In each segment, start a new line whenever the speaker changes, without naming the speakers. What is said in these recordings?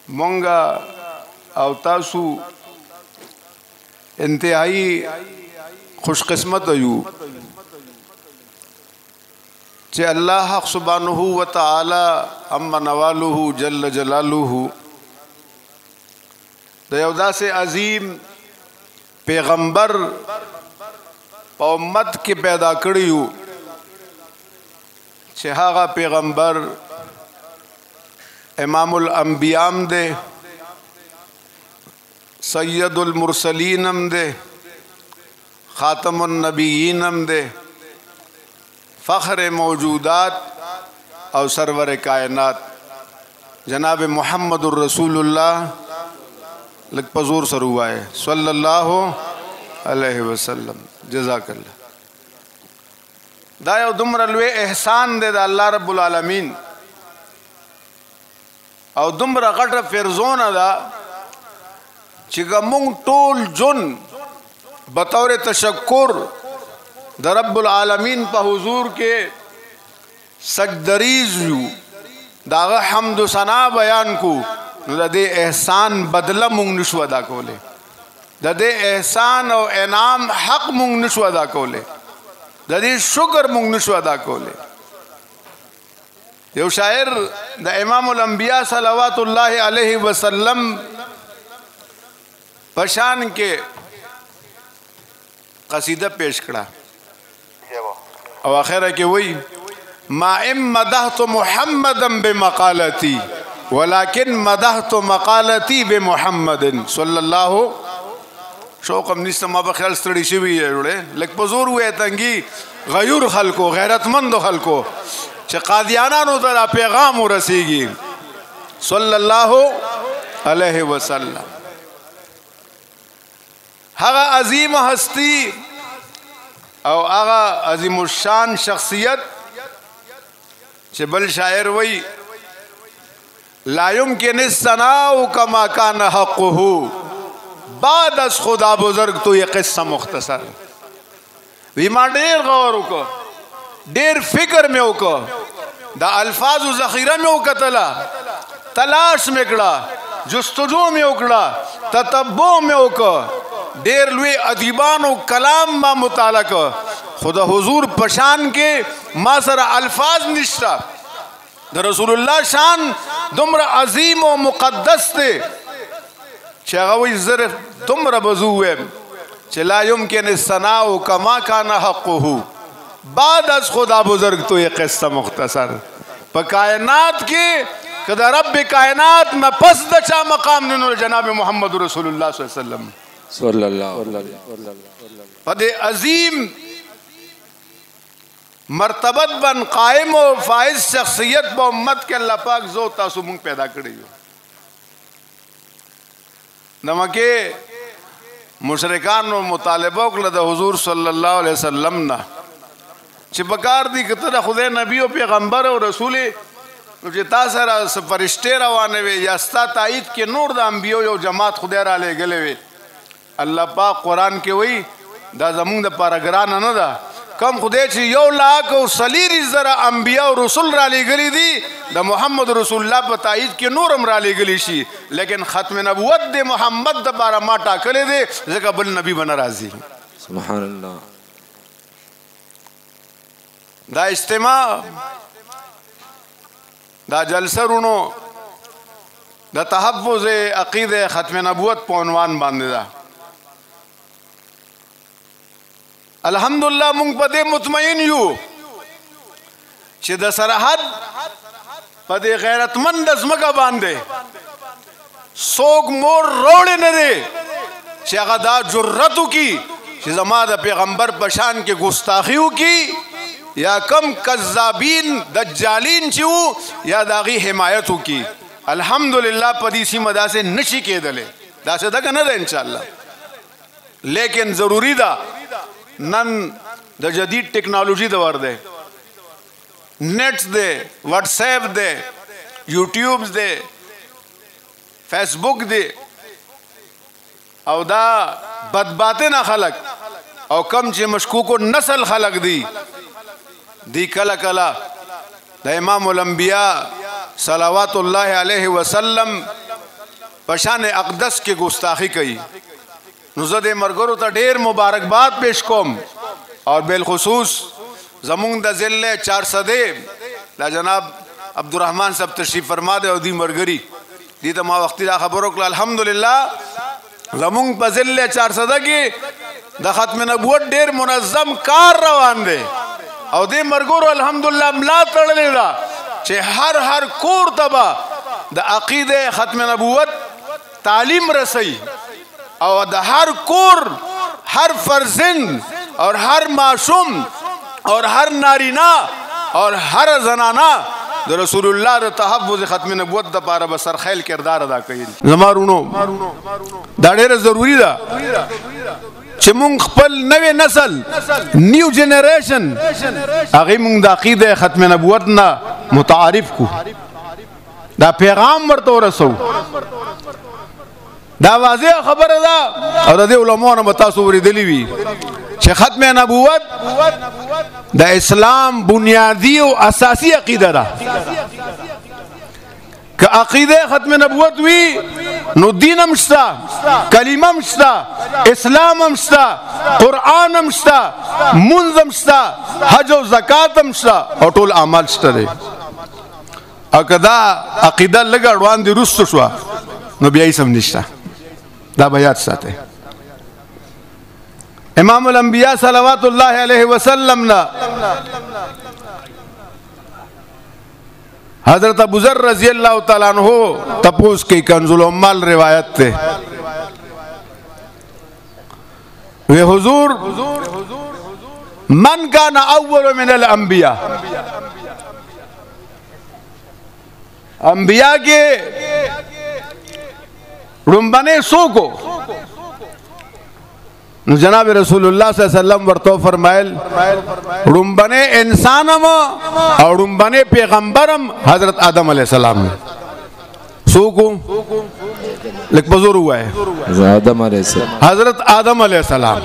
मोंगा او تاسو انتہائی خوش قسمت یو چې الله حق سبحانه و تعالی اما نوالوه جل جلالوه د یو داسې عظیم پیغمبر په امت کې پیدا کړیو چې هغه پیغمبر امام الانبیاء دے سید المرسلین دے خاتم النبیین دے فخر موجودات او سرور کائنات جناب محمد الرسول اللہ لگ پزور سروائے صلی اللہ علیہ وسلم جزاک اللہ دا یو دمر لوی احسان دے دا اللہ رب العالمین او دمر غټه فرزون دا چې موږ ټول جن بطور تشکر د رب العالمین په حضور کې سجدریز یو داغه حمد و ثنا بیان کو نو د دې احسان بدله موږ نشو ادا کوله د دې احسان او انعام حق موږ نشو ادا کوله د دې شکر موږ نشو ادا کوله یو شاعر د امام الانبیاء صلوات الله علیه وسلم پشان کے قصیدہ پیش کړه او اخره کې وای ما ام مدحت محمدا بمقالتي ولكن مدحت مقالتي بمحمد صلی الله شوقم نشته ما په خیال ستړي شوی وړه لک پزور وې تنګي غیور خلکو غیرتمند خلکو چې قادیانانو ته پیغام ورسیږي صلی الله علیه وسلم هغه عظیم ہستی او هغه عظیم الشان شخصیت چې بل شاعر وی لا يمكن الثناء كما كان حقه بعد از خدا بزرگ تو یہ قصہ مختصر وی ما ډیر غور وکړ ډیر فکر مې وکړ دا الفاظ ذخیره مې وکتله تلاش مې کړه جستجو مې وکړه تتبع مې وکړ ډیر لوی ادیبانو کلام ما مطالعه کړ خدا حضور پشان کې ما سره الفاظ نشته د رسول الله شان دومره عظیم او مقدس دی چې هغه وی زره دومره بزو ویم چې لا يمكن الثناء كما كان حقه بعد از خدا بزرگ تو یہ قصہ مختصر پا کائنات کی کدا رب کائنات میں پس دچا مقام ننو جناب محمد رسول اللہ صلی اللہ علیہ وسلم صلی اللہ پا دے عظیم مرتبت بن قائم و فائز شخصیت با امت کے اللہ پاک زو تاسو مونگ پیدا کری ہو نمکے مشرکان و مطالبہ کو لدہ حضور صلی اللہ علیہ وسلم نا چې بکار دی کته د خدای نبی او پیغمبر او رسول چې تاسو سره فرشته روانه وي یا ستا تایید کې نور د انبیو یو جماعت خدای را لګلې وي الله پاک قران کې وایي دا زمونږ د پاراګران نه ده کم خدای چې 1,40,000 انبیا او رسول را لګلې دي د محمد رسول الله په تایید کې نورم را لګلې شي لیکن ختم نبوت د محمد د بارا ما ټاکلې دي ځکه بل نبی بن راضي سبحان الله دا اجتماع دا جلسه رونو دا تحفظ عقیده ختم نبوت په عنوان باندې دا الحمدلله مونږ په دې مطمئن یو چې د سرحد په دې غیرتمند ځمکه باندې څوک مور روړې نه دی چې هغه دا جرأت وکړي چې زما د پیغمبر په شان کې ګستاخي وکړي یا کم کذابین دجالین چیو یا داغی حمایتو کی الحمدللہ پدیسی مدا سے نشی کے دلے دا سے دکا نہ دے انشاءاللہ لیکن ضروری دا نن دا جدید ٹیکنالوجی دا ور دے نیٹس دے واٹس ایپ دے یوٹیوبز دے فیس بک دے او دا بدباتیں نہ خلق او کم چی مشکوکو نسل خلق دی دی کلا کلا دا امام الانبیاء صلوات اللہ علیہ وسلم पशान अक़दस के गुस्ताखी कई नुज़द मरगरो ता ढेर मुबारकबाद पेश कोम और बिलखुसूस ज़मुंग द ज़िले 400 ला जनाब अब्दुर्रहमान साहब तशरीफ़ फरमा दे और दी मरगरी दी तो माँ वक्ती ला खबरों को अल्हम्दुलिल्लाह ज़मुंग प ज़िले 400 की द ख़त्म नबूवत ढेर मुनज़्ज़म कार रवान दे और दे मरगरो अल्हम्दुलिल्लाह मला तड़ले दा चे हर कोर तबा द अक़ीदे ख़त्म नबूवत तालीम रसई और द हर कोर हर फर्जिंद और हर मासूम और हर नारीना और हर जनाना द रसूलुल्लाह द तहफ़्फ़ुज़ ख़त्म नबूवत द पारा बसर खैल किरदार अदा कई ज़मारूनो दा ढेर ज़रूरी दा चे मुंग खपल नवे नस्ल न्यू जनरेशन आगे मुंग द अक़ीदे ख़त्म नबूवत ना मुतारिफ को दा पैगाम वर्तो रसो दा वाज़ेह खबर दा और दे उलमा ने बतासो वरिदली वी चे ख़त्म नबूवत द इस्लाम बुनियादी और असासी अक़ीदा दा का अक़ीदे ख़त्म नबूवत वी नो दीन अमस्ता कलीमा अमस्ता इस्लाम अमस्ता कुरान अमस्ता मुंज़ अमस्ता हज और ज़कात अमस्ता और टोल अमाल स्टरे अकदा अक़ीदा लगा अडवान दी रुस्त शुआ नो बियाई समझिश्ता दा बयात साथे इमामुल अंबिया सल्लल्लाहु अलैहि वसल्लम ना हज़रत अबू ज़र रज़ी अल्लाह तआला अन्हु तपूस की कंजुल उम्माल रिवायत थे वे हुजूर मन काना अव्वल मिनल अंबिया अंबिया के रुम्बने सो को जनाब रसूलुल्लाह सल्लल्लाहु अलैहि वसल्लम वर्तो फरमायल रुम्बने इंसानम और रुम्बने पैगंबरम हजरत आदम अलैहिस्सलाम सो को लिख बजुर हुआ है हजरत आदम अलैहिस्सलाम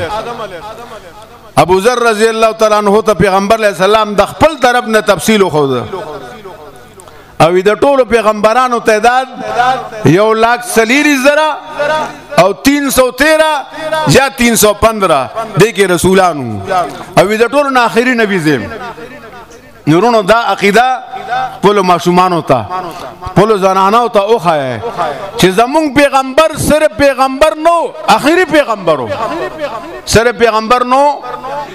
अबू ज़र रज़ी अल्लाह तआला अन्हु तो पैगंबर अलैहिस्सलाम द खपल तरफ ने तफसील खुद और इधर टोलो पैगंबरान तादाद 1,40,000 और 313 या 315 देखिए रसूलान और इधर टोलो ना आखिरी नबी ज़ेम नूरों दा अक़ीदा पोलो मासूमान होता पोलो जनाना होता ओ खाया है चिज़मुंग पैगंबर सिर्फ पैगंबर नो आखिरी पैगंबर हो सिर्फ पैगंबर नो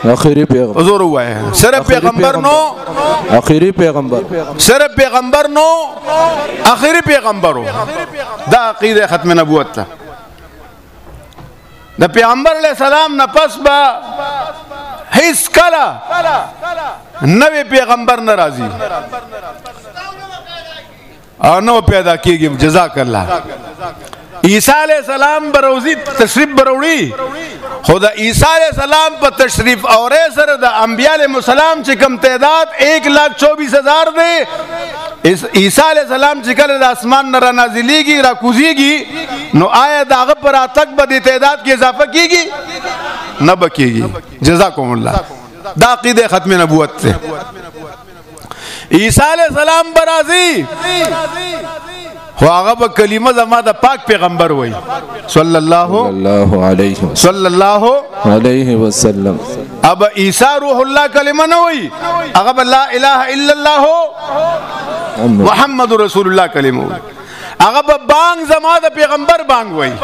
आखिरी पैगंबर हुजूर हुआ है सिर्फ पैगंबर नो आखिरी पैगंबर सिर्फ पैगंबर नो आखिरी पैगंबर हो दा अक़ीदा ख़त्म नबूवत था द पैगंबर अलैहिस्सलाम न पस बा हिस कला नवे पैगंबर नाराजी और नो पैदा की जज़ाकल्लाह ईसा अलैहिस्सलाम बरोज़ी तशरीफ बरोड़ी खुदा ईसा अलैहिस्सलाम पर तशरीफ और सर द अंबिया अलैहिस्सलाम चिकम तादाद 1,24,000 दे इस ईसा अलैहिस्सलाम चिकल आसमान नरा नाजिलेगी राकुजीगी नो आया दाग पर तक बदी तादाद की इजाफा कीगी न बकीगी जज़ाकुमुल्लाह दा अक़ीदे ख़त्म नबूवत से ईसा अलैहिस्सलाम बराजी ख्वागब कलीमा जमा द पाक पैगंबर वही सल्लल्लाहु अलैहि वसल्लम अब ईसा रूहुल्लाह कलीमा न हुई अगब ला इलाहा इल्लल्लाह मुहम्मदुर रसूलुल्लाह कलीमा हुई अगब बांग जमा द पैगंबर बांग वही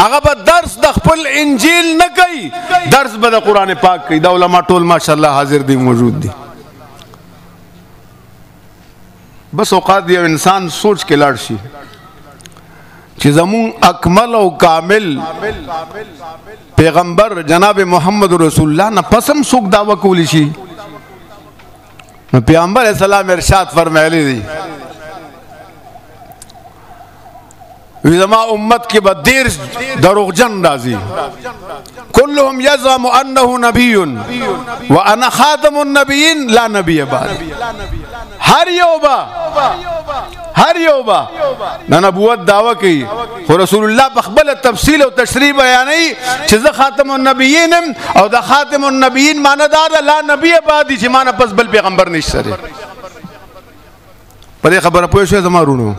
अगब दर्स द खपल इंजील न कई दर्स बद कुरान पाक कई द उलमा टोल माशाअल्लाह हाजिर दी मौजूद दी बस औकात दिया इंसान सोच के लड़शी चिज़मुं अकमल और कामिल पैगंबर जनाब मोहम्मद रसूलुल्लाह न पसम सुख दावा कोलिशी पैगंबर अलैहिस्सलाम इरशाद फरमाए दी विज़मा उम्मत के बदीर दरोगजन राजी कुल्लुहुम यज़अमु अन्नहु नबियुन व अना खातमुन नबिय्यीन ला नबिय्य बाद हर योबा न नबूवत दावा की हो रसूलुल्लाह बखबल तफसील और तशरीह बयानी चिज़ खातमुन नबिय्यीन और द खातमुन नबिय्यीन माना दादा ला नबिय्य बाद ही माना पस बल पैगंबर निश्चरे पर खबर पोशे जमारूनो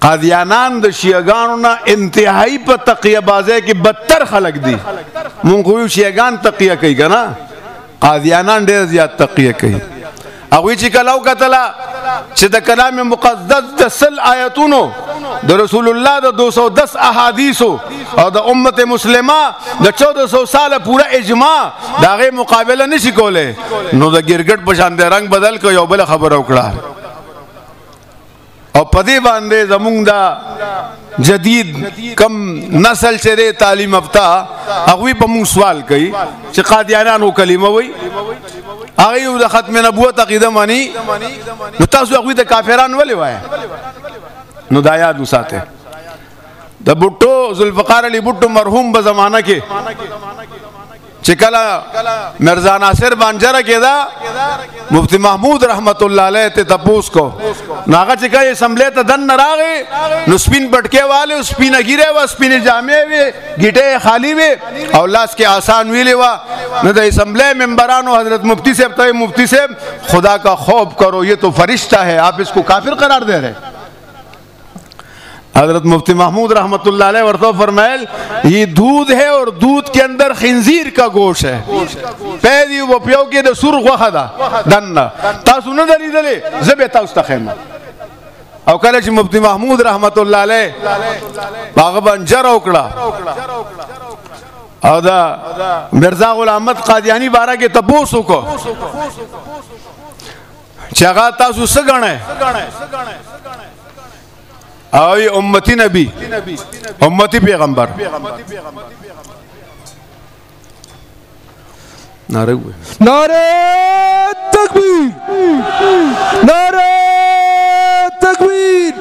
قادیانان د شیعگانو نه انتهایی په تقیه بازی کې بدتر خلق دي. مونږ خو شیعگان تقیه کوي که نه، قادیانان ډېر زیات تقیه کوي. هغوی چې کله وکتله چې د کلام مقدس د 100 آیتونو د رسول الله د 210 احادیثو او د امت مسلمه د 1400 ساله پورا اجماع د هغې مقابله نشي کولی، نو د ګرګټ په شان د رنګ بدل کړ، یو بله خبره وکړه. او په دې باندې زمونږ دا جدید کم نسل چې دی تعلیم یافته هغوی په مونږ سوال کوي چې قادیانانو کلمه وایي، هغوی د ختم نبوت عقیده مني، نو تاسو هغوی ته کافران ولې وایه؟ نو دا یاد وساتئ. د بوټو ذوالفقار علي بوټو مرحوم په زمانه کې چې کله مرزا ناصر بانجره کېده، مفتی محمود رحمت الله علیه ته تپوس کو، نو هغه چې کله اسمبلی ته دننه راغی نو سپین پټکې والے، سپینه ګیره وه، سپینې جامې وې، ګیټې خالی وې او لاس کې آسان ویلې وه. نو د اسمبلی ممبرانو حضرت مفتی صاحب ته، مفتی صاحب خدا کا خوف کرو، یہ تو فرشتہ ہے، آپ اس کو کافر قرار دے رہے. حضرت مفتی محمود رحمت اللہ علیہ ورطو فرمائل یہ دودھ ہے اور دودھ کے اندر خنزیر کا گوشت ہے، پیدی و پیو کے دا سرخ وخدا دننا تاسو ندری دلے زبی تاوستا خیمہ. او کله چې مفتی محمود رحمت اللہ علیہ باغ بنجر اوکڑا او دا مرزا غلام احمد قادیانی بارہ کے تپوسو کو چاگا تاسو سگنے اوی امتی نبی، امتی پیغمبر. نعرہ ہوئے
نعرہ تکبیر، نعرہ تکبیر.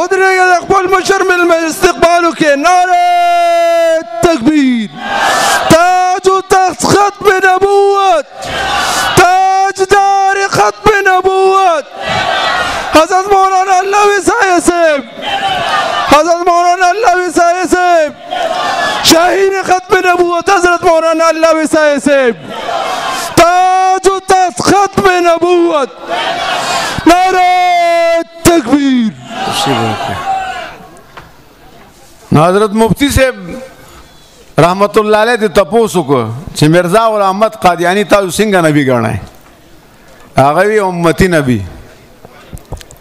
ادھرے گا اقبال مشرمل میں استقبالوں کے نعرہ تکبیر. تاج و تخت ختم نبوت، تاجدار ختم نبوت حضرت مولانا علوی سایہ صاحب، حضرت مولانا علوی سایہ صاحب، شاہین ختم نبوت حضرت مولانا علوی سایہ صاحب، تاج و تخت ختم نبوت. نعرہ تکبیر.
حضرت مفتی صاحب رحمت اللہ علیہ تے تپوسو کو چې مرزا غلام احمد قادیانی تاسو څنګه نبی ګڼئ؟ هغه وی امتی نبی.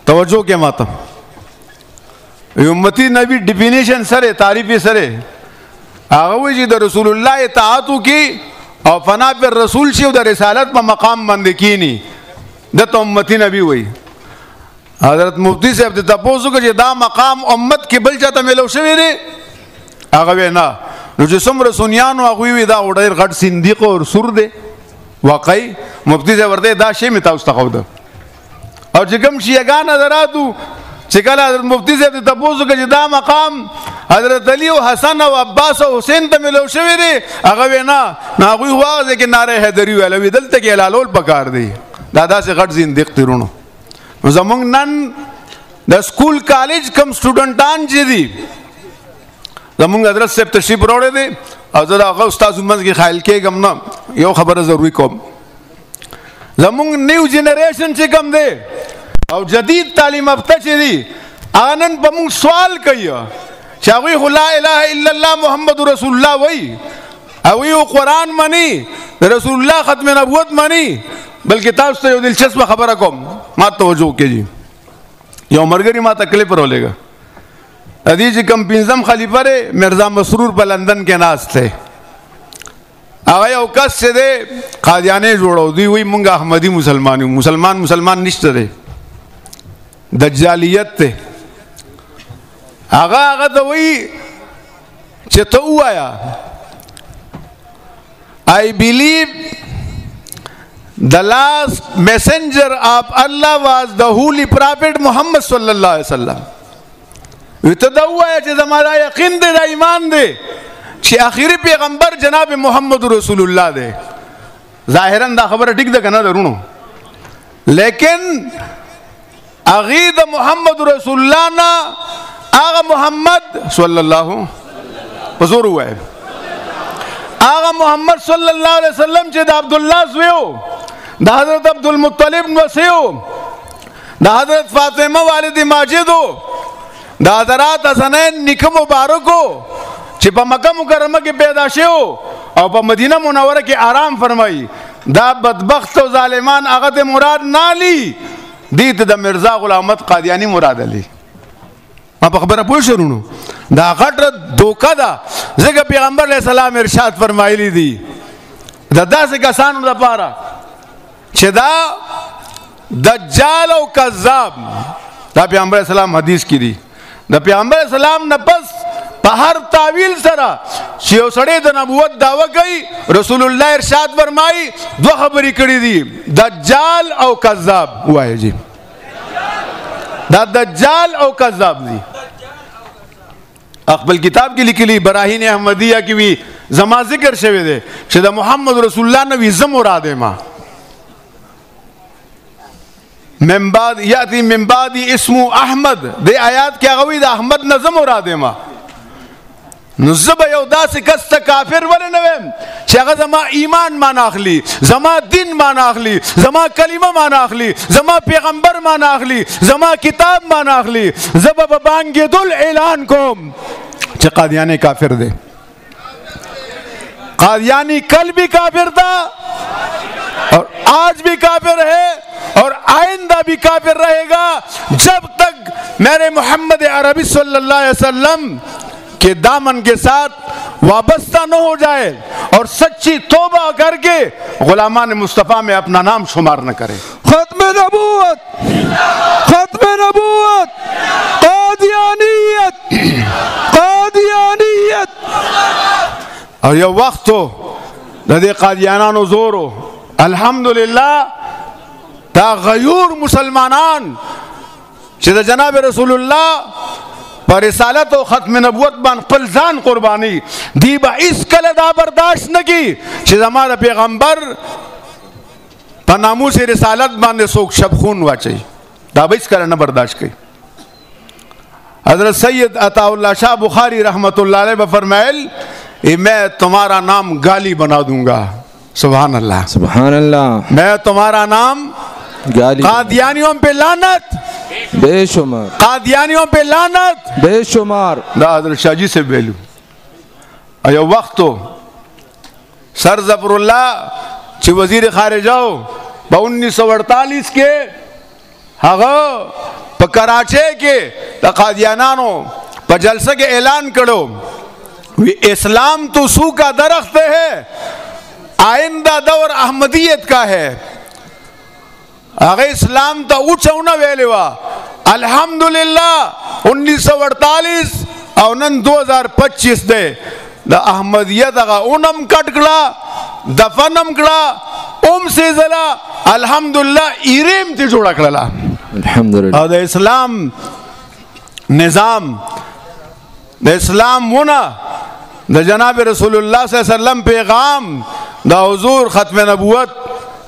توجہ کے ماتم امتی نبی ڈیفینیشن سرے تعریفی سرے آغوی جی دا رسول اللہ اطاعتو کی او فنا پر رسول شیو دا رسالت پا مقام بندکینی دا تا امتی نبی ہوئی. حضرت مفتی صاحب دا تپوسو کہ دا مقام امت کی بل چاہتا ملو شوی دے آغوی نا نو جسم رسونیانو آغوی دا اڑیر غٹ صندیق اور سر دے واقعی مفتی صاحب ورده دا شی میتا استخو دا او چې کوم شیعگان حضراتو چې کله حضرت مفتی صاحب ته تپوسو که چې دا مقام حضرت علی او حسن او عباس او حسین ته ملو شوی دی هغه وی نه هغوی خو هغه ځای کې نعره حیدري ویله وي دلته کې حلالول پکار دی. دا داسې غټ زندیق تیرونو. نو زمونږ نن د سکول کالج کم سټوډنټان چې دي زمونږ حضرت صاحب تشریف راوړی دی او زه د هغه استازو منځ کې خیال کېږم نه یو خبره ضروري کوم. زمونږ نیو جنریشن چې کم دی او جدید تعلیم یافته چې دي هغه نن په مونږ سوال کوي چې هغوی خو لا اله الا الله محمد رسول الله وایي، هغوی قرآن مني، رسول الله ختم نبوت مني. بلکې تاسو ته یو دلچسپه خبره کوم، ما توجه کړئ. یو ملګري ما ته کلیپ راولېږه ادي چې کوم پنځم خلیفه دی مرزا مسرور په لندن کې ناست دی. هغه یو کس چې دی قادیانې جوړو دوی وایي مونږ احمدي مسلمان یو. مسلمان نشته دی، دجالیت دی. هغه ته وایي چې ته ووایه I believe the last messenger of Allah was the holy prophet Muhammad sallallahu alaihi wasallam. ته دا ووایه چې زما دا یقین دی دا ایمان دی چې آخري پیغمبر جناب محمد رسول الله دی. ظاهرا دا خبره ټیک ده کنه درونو، لیکن اغه د محمد رسول الله نه هغه محمد صلی الله حضور وای هغه محمد صلی الله علیه وسلم چې د عبد الله زویو، د حضرت عبد المطلب نوسیو، د حضرت فاطمه والد ماجدو، दा हज़रत हसनैन निक मुबारक हो چې په مکه مکرمه کې پیدا شو او په مدینه منوره کې آرام فرمایي دا بدبخت او ظالمان هغه ته مراد نالی دي ته د مرزا غلام احمد قادیانی مراد علی په خبره پوه شرونو دا غټه دوکه ده ځکه پیغمبر علیه السلام ارشاد فرمایلی دي دا داسې کسانو لپاره چې دا دجال او کذاب دا پیغمبر علیه السلام حدیث کې دي د پیغمبر علیه السلام نه پس په هر تعویل سره چې یو سړی د نبوت دعوه کوي رسول الله ارشاد فرمایي دوه خبرې کړې دي دجال او کذاب وایي جی دا دجال او کذاب دي خپل کتاب کې لیکلي براهین احمدیه کې وی زما ذکر شوی دی چې د محمد رسول الله نبی زم مراد ما من بعد یاتی من بعد اسمو احمد د آیات کې هغه وی د احمد نظم مراد ما نو زب یو داسې کس ته کافر ولې نه ویم چې هغه زما ایمان مان اخلي زما دین مان اخلي زما کلمه مان اخلي زما پیغمبر مان اخلي زما کتاب مان اخلي زب په بانګې دل اعلان کوم چې قادیانی کافر دی قادیانی کل بھی کافر تھا اور آج بھی کافر ہے اور آئندہ بھی کافر رہے گا جب تک میرے محمد عربی صلی اللہ علیہ وسلم کہ دامن کے ساتھ وابستہ نہ ہو جائے اور سچی توبہ کر کے غلامان مصطفیٰ میں اپنا نام شمار نہ کرے
ختم نبوت قادیانیت
اور یہ وقت ہو دے قادیانانو زورو الحمدللہ تا غیور مسلمانان چې د جناب رسول الله پر رسالت و ختم نبوت بان خپل ځان قربانی دی با اس کله دا برداشت نکی چې زماره پیغمبر په ناموس رسالت باندې څوک شبخون واچي دا به اس کله نه برداشت کوي حضرت سید عطا اللہ شاہ بخاری رحمت اللہ علیہ فرمائل میں تمہارا نام گالی بنا دوں گا سبحان اللہ
سبحان اللہ
میں تمہارا نام
گالی
قادیانیوں پہ لعنت
بے شمار
قادیانیوں پہ لعنت
بے شمار
دا حضرت شاہ جی سے بیلو ایو وقت ہو سر ظفر اللہ چې وزیر خارجہ ہو با 1948 کے هغه په کراچۍ کې د قادیانانو په جلسه کې اعلان کړو وی اسلام تو سو کا درخت ہے آئندہ دور احمدیت کا ہے هغه اسلام ته اوچونه ویلې وا الحمدلله 1948 او نن 2025 دی د احمدیت هغه اونم کټ کړه دفنم کړه سے زلا الحمدلله ایریم ته جوړ کړه
الحمدلله
او د اسلام نظام د اسلام ونه د جناب رسول الله صلی الله علیه وسلم پیغام د حضور ختم نبوت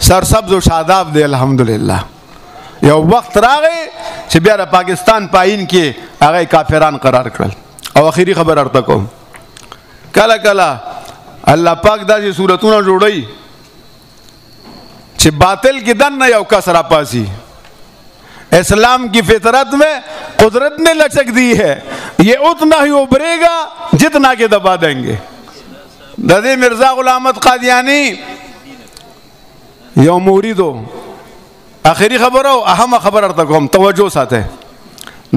سرسبز و شاداب دی الحمدللہ یو وقت راغی چې بیا د پاکستان پاین کې هغه کافران قرار کړل او اخیری خبر ارته کوم کله کله الله پاک داسې صورتونه جوړوي چې باطل کې دننه یو کس را پاسی اسلام کی فطرت میں قدرت نے لچک دی ہے یہ اتنا ہی ابھرے گا جتنا کہ دبا دیں گے ددی مرزا غلام احمد قادیانی یو موریدو آخری خبر ہو اہم خبر ارتا کوم توجہ ساتے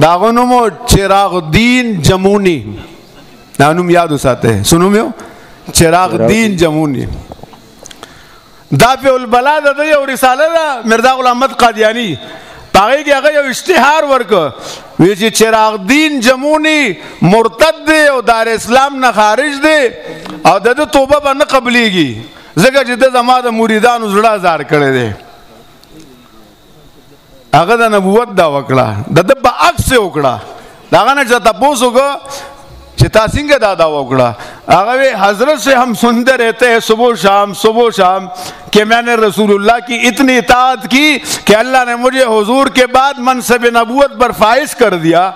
داغنمو چراغ دین جمونی نانوم یادو ساتے سنو میو چراغ دین جمونی دا پہ البلا دا یو رسالہ دا مرزا غلام احمد قادیانی پاگئی کہ اگر یو اشتہار ورک ویچی چراغ دین جمونی مرتد دے او دار اسلام نہ خارج دے او دا توبہ با نہ قبلی گی زکر جدہ زمان دا موریدان ازڑا زار کرے دے اگر دا نبوت دا وکڑا دا با عکس سے اکڑا دا اگر نا چاہتا پوسو گا چتا سنگھ دادا وکڑا اگر حضرت سے ہم سنتے رہتے ہیں صبح شام کہ میں نے رسول اللہ کی اتنی اطاعت کی کہ اللہ نے مجھے حضور کے بعد منصب نبوت پر فائز کر دیا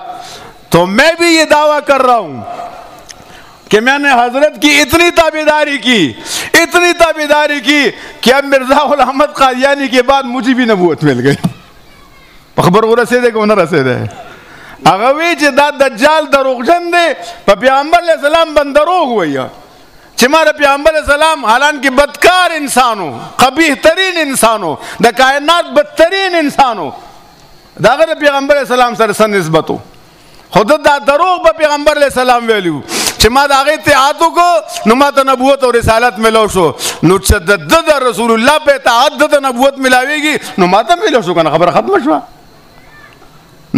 تو میں بھی یہ دعویٰ کر رہا ہوں کہ میں نے حضرت کی اتنی تابعداری کی کہ اب مرزا غلام احمد قادیانی کے بعد مجھے بھی نبوت مل گئی خبر وہ رسے دے کہ وہ نہ رسے دے هغه وی چې دا دجال دروغجن دی په پیغمبر علیه السلام باندې دروغ وایي چې ما د پیغمبر علیه السلام حالانکه بدکار انسانو قبیح ترین انسانو د کائنات بدترین انسانو دا هغه د پیغمبر علیه السلام سره څه نسبتو خود دا دروغ په پیغمبر علیه السلام ویلو چې ما د هغې اطاعت وکړو نو ما ته نبوت او رسالت ملو شو نو چې د رسول الله په اطاعت د نبوت ملاویږي نو ما ته ملو شو کنه خبره ختمه شوه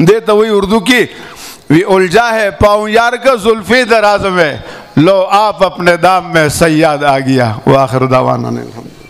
دې ته وایي اردو کې وی الجھا ہے پاؤں یار کا زلفی دراز میں لو آپ اپنے دام میں سیاد آ گیا وآخر دعوانا الحمدللہ